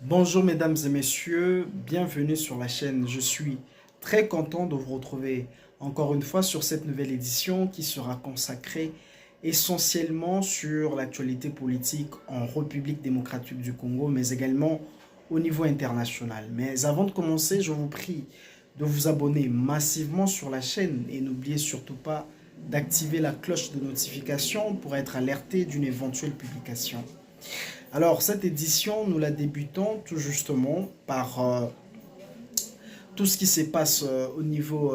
Bonjour mesdames et messieurs, bienvenue sur la chaîne. Je suis très content de vous retrouver encore une fois sur cette nouvelle édition qui sera consacrée essentiellement sur l'actualité politique en République démocratique du Congo, mais également au niveau international. Mais avant de commencer, je vous prie de vous abonner massivement sur la chaîne et n'oubliez surtout pas d'activer la cloche de notification pour être alerté d'une éventuelle publication. Alors, cette édition, nous la débutons tout justement par tout ce qui se passe au niveau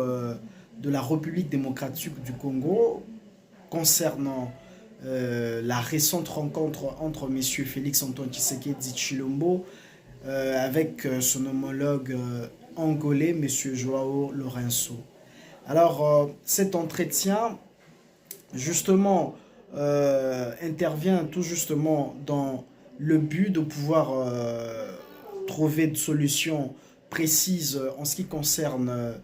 de la République démocratique du Congo concernant la récente rencontre entre M. Félix Antoine Tshisekedi Tshilombo avec son homologue angolais, M. Joao Lourenço. Alors, cet entretien, justement, intervient tout justement dans le but de pouvoir trouver des solutions précises en ce qui concerne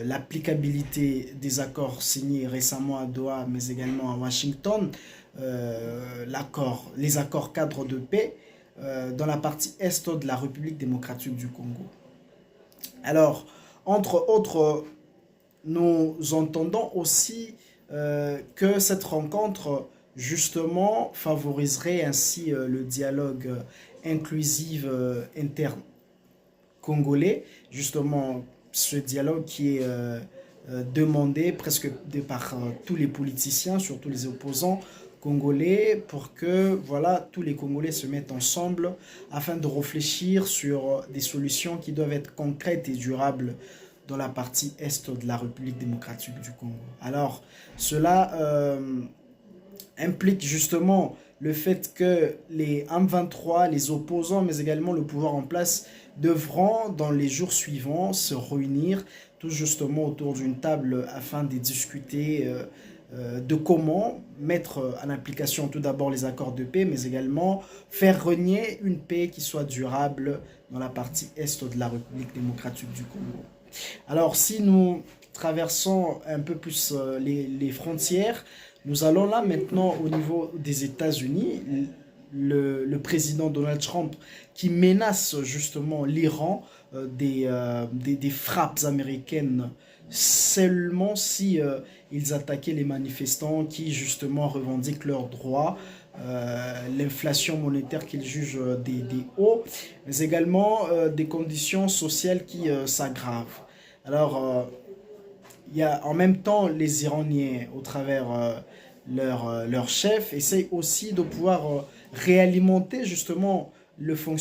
l'applicabilité des accords signés récemment à Doha, mais également à Washington, les accords cadres de paix dans la partie est de la République démocratique du Congo. Alors, entre autres, nous entendons aussi que cette rencontre justement favoriserait ainsi le dialogue inclusif interne congolais, justement ce dialogue qui est demandé presque par tous les politiciens, surtout les opposants congolais, pour que voilà, tous les Congolais se mettent ensemble afin de réfléchir sur des solutions qui doivent être concrètes et durables dans la partie est de la République démocratique du Congo. Alors, cela implique justement le fait que les M23, les opposants, mais également le pouvoir en place, devront dans les jours suivants se réunir tout justement autour d'une table afin de discuter de comment mettre en application tout d'abord les accords de paix, mais également faire régner une paix qui soit durable dans la partie est de la République démocratique du Congo. Alors, si nous traversons un peu plus les frontières, nous allons là maintenant au niveau des États-Unis. Le président Donald Trump qui menace justement l'Iran des frappes américaines seulement si ils attaquaient les manifestants qui justement revendiquent leurs droits, l'inflation monétaire qu'ils jugent des hauts, mais également des conditions sociales qui s'aggravent. Alors, il y a en même temps les Iraniens, au travers leur chef, essayent aussi de pouvoir réalimenter justement le fonctionnement